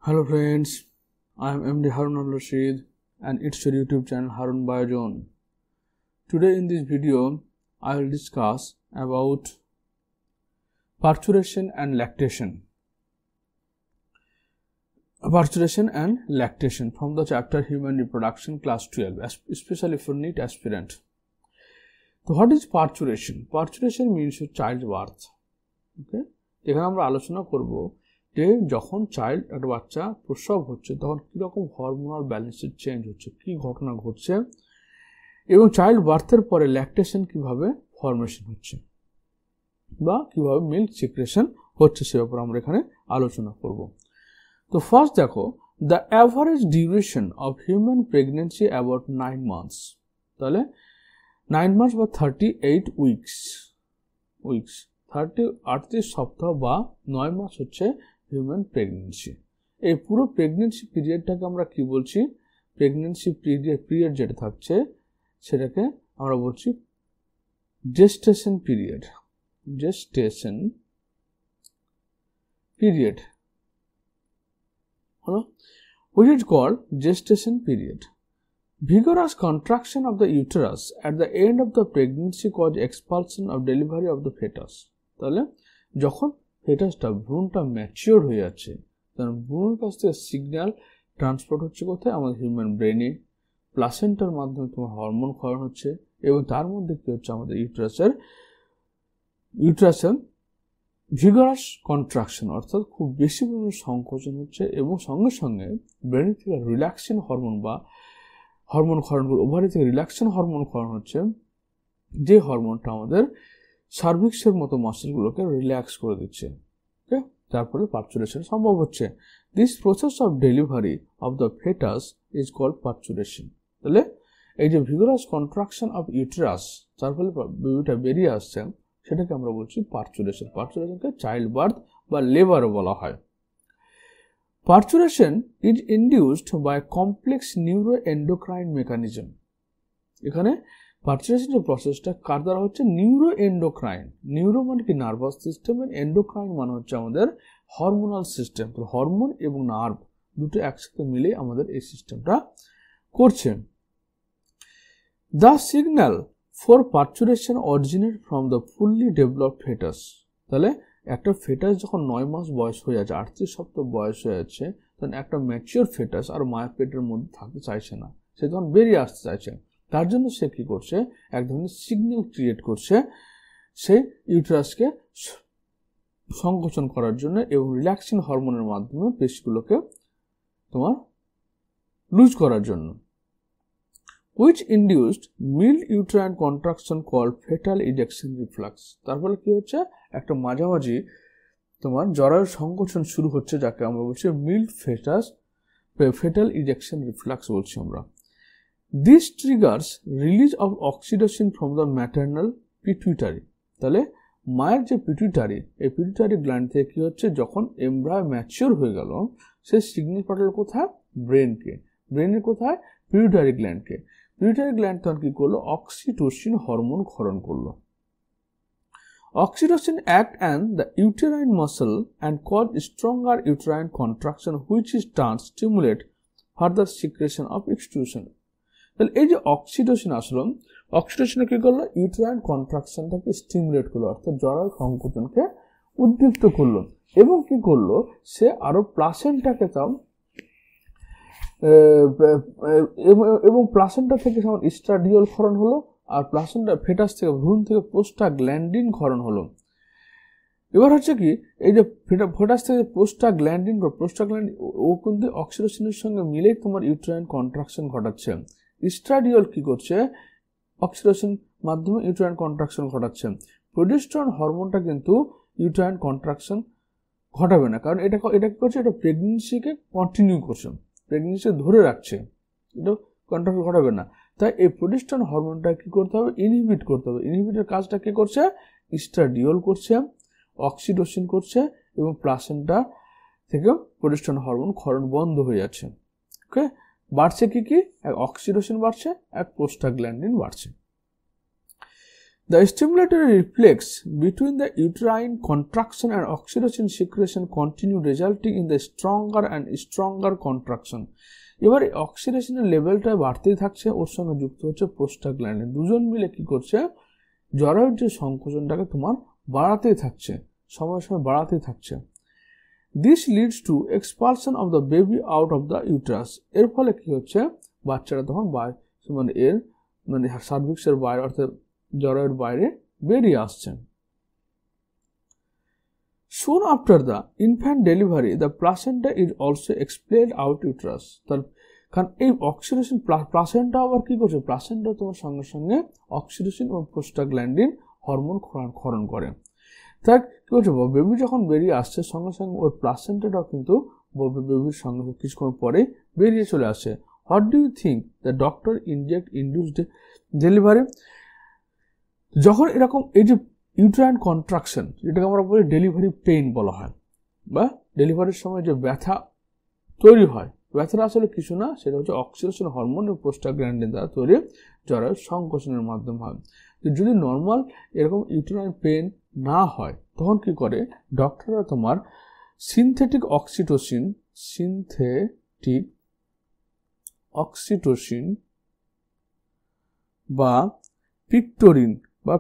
Hello friends, I am MD Harun Al Rashid and it's your YouTube channel Harun Biozone. Today in this video, I will discuss about parturition and lactation. Parturition and lactation from the chapter Human Reproduction class 12, especially for NEET aspirant. So what is parturition? Parturition means childbirth. Okay? এখানে আমরা আলোচনা করব যে যখন একটা বাচ্চা প্রসব হচ্ছে তখন কি রকম হরমোনাল ব্যালেন্সের চেঞ্জ হচ্ছে, কি ঘটনা ঘটছে এবং চাইল্ড বার্থের পরে ল্যাকটেশন কিভাবে ফর্মেশন হচ্ছে বা কিভাবে মিল্ক সিক্রেশন হচ্ছে সে ব্যাপারে আমরা এখানে আলোচনা করব। তো ফার্স্ট দেখো, the average duration of human pregnancy about 9 months। তাহলে 9 months বা 38 উইকস 38 সপ্তাহ বা 9 মাস হচ্ছে হিউম্যান প্রেগনেন্সি। এই পুরো প্রেগনেন্সি পিরিয়ডটাকে আমরা কি বলছি? প্রেগনেন্সি পিরিয়ড যেটা থাকছে সেটাকে আমরা বলছি জেস্টেশন পিরিয়ড। হলো, which is called gestation period. Vigorous contraction of the uterus at the end of the pregnancy cause expulsion of delivery of the fetus. তাহলে যখন ফেটাসটা ভ্রূণটা ম্যাচিওর হয়ে যাচ্ছে তখন ভ্রূণের কাছ থেকে সিগন্যাল ট্রান্সপোর্ট হচ্ছে কোথায়? আমাদের হিউম্যান ব্রেনে, প্লাসেন্টার মাধ্যমে তোমার হরমোন ক্ষরণ হচ্ছে এবং তার মধ্যে কি হচ্ছে? আমাদের ইউট্রাসের ভিগারাস কন্ট্রাকশন অর্থাৎ খুব বেশি পরিমাণে সংকোচন হচ্ছে এবং সঙ্গে সঙ্গে ব্রেন থেকে রিল্যাক্সিং হরমোন বা হরমোন ক্ষরণ, ওভারি থেকে রিল্যাক্সেশন হরমোন ক্ষরণ হচ্ছে, যে হরমোনটা আমাদের সার্ভিক্সের মতো মাসেলগুলোকে রিল্যাক্স করে দিচ্ছে। ওকে, যার ফলে পার্চুরেশন সম্ভব হচ্ছে। This process of delivery of the foetus is called parturition. তাহলে এই যে ভিগারাস কন্ট্রাকশন অফ ইউটেরাস যার ফলে বেবিটা বেরিয়ে আসছে সেটাকে আমরা বলছি পার্চুরেশন। পার্চুরেশনকে চাইল্ড বার্থ বা লেবারও বলা হয়। Parturition is induced by complex neuroendocrine mechanism. এখানে পার্চুরেশন যে প্রসেসটা কার দ্বারা হচ্ছে? নিউরোএন্ডোক্রাইন। নিউরো মানে কি? নার্ভাস সিস্টেম, এন্ডোক্রাইন মানে হচ্ছে আমাদের হরমোনাল সিস্টেম। তো হরমোন এবং নার্ভ দুটো একসাথে মিলে আমাদের এই সিস্টেমটা করছে। The signal for parturition originates from the fully developed fetus. তাহলে একটা ফেটাস যখন 9 মাস বয়স হয়ে যাচ্ছে, 38 সপ্তাহ বয়স হয়ে যাচ্ছে, তখন একটা ম্যাচিওর ফেটাস আর মায়ের পেটের মধ্যে থাকতে চাইছে না, সে তখন বেরিয়ে আসতে চাইছে। তার জন্য সে কি করছে? এক ধরনের সিগন্যাল ক্রিয়েট করছে সেই ইউটেরাসকে সংকোচন করার জন্য এবং রিল্যাক্সিং হরমোনের মাধ্যমে পেশিগুলোকে তোমার লুজ করার জন্য। which induced mild uterine contraction called fetal ejection reflux. তার ফলে কি হচ্ছে? একটা মাঝামাঝি তোমার জরায়ুর সংকোচন শুরু হচ্ছে, যাকে আমরা বলছি মিল্ড fetal ejection reflux বলছি আমরা। This triggers release of oxytocin from the maternal pituitary. তাহলে মায়ের যে পিটুইটারি, এই পিটুইটারি গ্ল্যান্ড থেকে কি হচ্ছে? যখন এমব্রায়ো ম্যাচিওর হয়ে গেল, সে সিগন্যাল পাঠালো কোথায়? ব্রেনকে। ব্রেনের কোথায়? পিটুইটারি গ্ল্যান্ডকে। পিটুইটারি গ্ল্যান্ড তখন কি করলো? অক্সিটোসিন হরমোন ক্ষরণ করলো। Oxytocin act and the uterine muscle and cause stronger uterine contraction which is turn stimulate further secretion of extrusion. তাহলে এই যে অক্সিটোসিন আসলো, অক্সিটোসিনে কি করলো? ইউটেরাইন কন্ট্রাকশনটাকে স্টিমুলেট করলো, অর্থাৎ জরায়ু সংকোচনকে উদ্দীপ্ত করলো এবং কি করলো? সে আরো প্লাসেন্টাকে তাও এবং প্লাসেন্টা থেকে যেমন ইস্ট্রাডিওল ক্ষরণ হলো আর প্লাসেন্টা ফেটাস থেকে ভ্রূণ থেকে প্রোস্টাগ্ল্যান্ডিন ক্ষরণ হলো। এবার হচ্ছে কি, এই যে ফেটাস থেকে প্রোস্টাগ্ল্যান্ডিন ও কিন্তু অক্সিটোসিনের সঙ্গে মিলেই তোমার ইউটেরাইন কন্ট্রাকশন ঘটাচ্ছে। ইস্ট্রাডিওল কি করছে? অক্সিটোসিন মাধ্যমে ইউটেরাইন কন্ট্রাকশন ঘটাচ্ছে। প্রোজেস্টেরন হরমোনটা কিন্তু ইউটেরাইন কন্ট্রাকশন ঘটাবে না, কারণ এটা কি করছে? এটা প্রেগনেন্সিকে কন্টিনিউ করছে, প্রেগনেন্সি ধরে রাখছে, এটা কন্ট্রাকশন ঘটাবে না। তাই এই প্রোজেস্টেরন হরমোনটা কি করতে হবে? ইনহিবিট করতে হবে। ইনহিবিটের কাজটা কি করছে? ইস্ট্রাডিওল করছে, অক্সিটোসিন করছে এবং প্লাসেন্টা থেকে প্রোজেস্টেরন হরমোন ক্ষরণ বন্ধ হয়ে যাচ্ছে। ওকে, বাড়ছে কি? এক অক্সিটোসিন বাড়ছে, এক প্রোস্টাগ্ল্যান্ডিন বাড়ছে। The stimulatory reflex between the uterine contraction and oxytocin secretion continue, resulting in the stronger and stronger contraction. এবার অক্সিটোসিনের লেভেলটা বাড়তেই থাকছে, ওর সঙ্গে যুক্ত হচ্ছে প্রোস্টাগ্ল্যান্ডিন, দুজন মিলে কি করছে, জরায়ুর যে সংকোচনটাকে তোমার বাড়াতেই থাকছে, সময় সময় বাড়াতেই থাকছে। This leads to expulsion of the baby out of the uterus. এর ফলে কি হচ্ছে, বাচ্চারা তখন মানে এর মানে সার্ভিক্সের বাইরে অর্থাৎ জরায়ুর বাইরে বেরিয়ে আসছে। Soon after the infant delivery, the placenta is also expelled out uterus. কারণ এই অক্সিটোসিন প্লাসেন্টা আবার কি করছে, প্লাসেন্টা তোমার সঙ্গে সঙ্গে অক্সিটোসিন এবং প্রোস্টাগ্ল্যান্ডিন হরমোন ক্ষরণ করে। তাই কি করছে, বেবি যখন বেরিয়ে আসছে সঙ্গে সঙ্গে ওর প্লাসেন্টাটাও কিন্তু বেবির সঙ্গে কিছুক্ষণ পরে বেরিয়ে চলে আসে। What do you think the doctor induced delivery? যখন এরকম এই যে ইউটেরাইন কন্ট্রাকশন, যেটাকে আমরা বলি ডেলিভারি পেইন বলা হয়, বা ডেলিভারির সময় যে ব্যথা তৈরি হয়, ব্যথাটা আসলে কিছু না, সেটা হচ্ছে অক্সিটোসিন হরমোন এবং প্রোস্টাগ্ল্যান্ডিন দ্বারা তৈরি জরায়ুর সংকোচনের মাধ্যমে হয়। যদি নর্মাল এরকম ইউটেরাইন পেইন না হয় তখন কি করে ডক্টররা তোমার সিনথেটিক অক্সিটোসিন বা পিক্টোরিন বা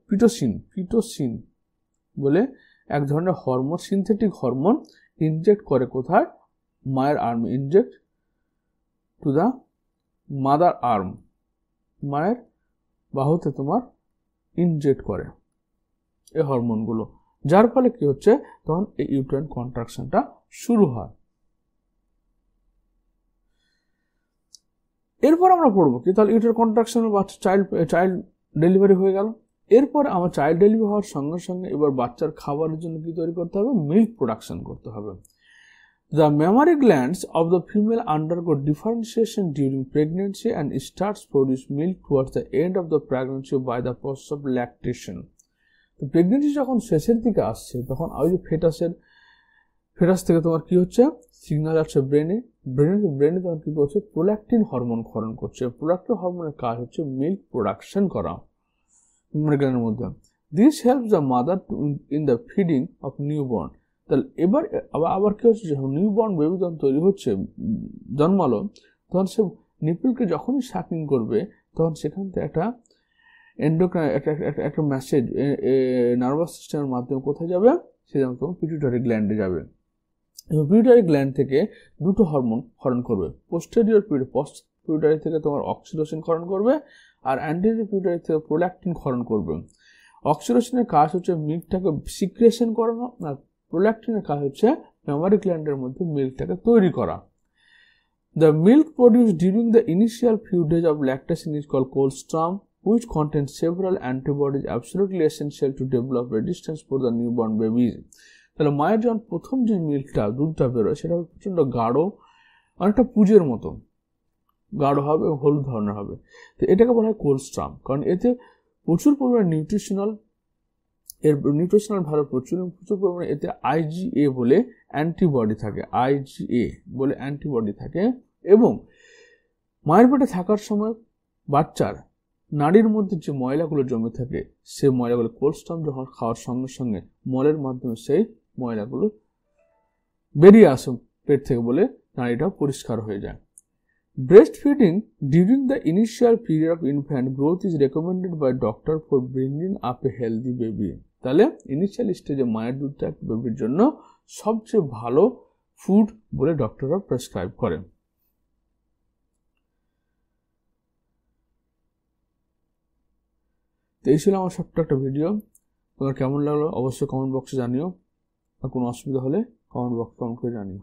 পিটোসিন বলে এক ধরনের হরমোন, সিনথেটিক হরমোন ইনজেক্ট করে কোথায়, মায়ের arm, inject to the mother arm, মায়ের বাহুতে তোমার ইনজেক্ট করে এই হরমোনগুলো, যার ফলে কি হচ্ছে তখন এই ইউটেরাইন কন্ট্রাকশনটা শুরু হয়। এরপর আমরা পড়বো কি, তাহলে ইউটেরাইন কন্ট্রাকশন বাচ্চা চাইল্ড ডেলিভারি হয়ে গেল। এরপর আমার চাইল্ড ডেলিভারি হওয়ার সঙ্গে সঙ্গে এবার বাচ্চার খাবারের জন্য কি তৈরি করতে হবে, মিল্ক প্রোডাকশন করতে হবে। The mammary glands of the female undergo differentiation during pregnancy and starts produce milk towards the end of the pregnancy by the process of lactation. তো প্রেগনেন্সি যখন শেষের দিকে আসছে তখন ওই যে ফেটাস থেকে তোমার কি হচ্ছে, সিগন্যাল আসছে ব্রেনে তখন কি করছে, প্রোল্যাকটিন হরমোন ক্ষরণ করছে। প্রোল্যাকটিন হরমোনের কাজ হচ্ছে মিল্ক প্রোডাকশন করা মেমারি গ্ল্যান্ডের মধ্যে। This helps the mother in the feeding of newborn. তাহলে এবার আবার কি হচ্ছে, যখন নিউবর্ন বেবি যখন তৈরি হচ্ছে, জন্মালো, তখন সে নিপলকে যখনই শাকিং করবে তখন সেখান থেকে একটা একটা মেসেজ নার্ভাস সিস্টেমের মাধ্যমে কোথায় যাবে, সেটা তোমার পিটুইটারি গ্ল্যান্ডে যাবে। এবং পিটুইটারি গ্ল্যান্ড থেকে দুটো হরমোন ক্ষরণ করবে, পোস্টেরিয়র পিটুইটারি থেকে তোমার অক্সিটোসিন ক্ষরণ করবে, আর অ্যান্টেরিয়র পিটুইটারি থেকে প্রোল্যাকটিন ক্ষরণ করবে। অক্সিটোসিনের কাজ হচ্ছে মিল্কটাকে সিক্রেশন করানো, আর প্রোল্যাকটিনের কাজ হচ্ছে মেমারি গ্ল্যান্ডের মধ্যে মিল্কটাকে তৈরি করা। The milk produced during the initial few days of lactation is called colostrum, which contains several antibodies absolutely essential to develop resistance for the newborn babies. তাহলে মায়ের যখন প্রথম যে মিল্কটা, দুধটা বেরোয়, সেটা প্রচণ্ড গাঢ়, অনেকটা পুজের মতো গাঢ় হবে এবং হলুদ ধরনের হবে। তো এটাকে বলা হয় কোলস্ট্রাম, কারণ এতে প্রচুর পরিমাণে নিউট্রিশনাল ভ্যালু প্রচুর পরিমাণে এতে IgA বলে অ্যান্টিবডি থাকে, এবং মায়ের পেটে থাকার সময় বাচ্চার নাড়ির মধ্যে যে ময়লাগুলো জমে থাকে, সেই ময়লাগুলো কোলস্ট্রাম যখন খাওয়ার সঙ্গে সঙ্গে মলের মাধ্যমে সেই ময়লাগুলো বেরিয়ে আসে পেট থেকে বলে নাড়িটা পরিষ্কার হয়ে যায়। Breastfeeding during the initial period of infant growth is recommended by doctor for bringing up a healthy baby. তাহলে ইনিশিয়াল স্টেজে মায়ের দুধটা বেবির জন্য সবচেয়ে ভালো ফুড বলে ডক্টররা প্রেসক্রাইব করেন। তো এই ছিল আমার ছোট্ট একটা ভিডিও। তোমার কেমন লাগলো অবশ্যই কমেন্ট বক্সে জানিও, আর কোনো অসুবিধা হলে কমেন্ট করে জানিও।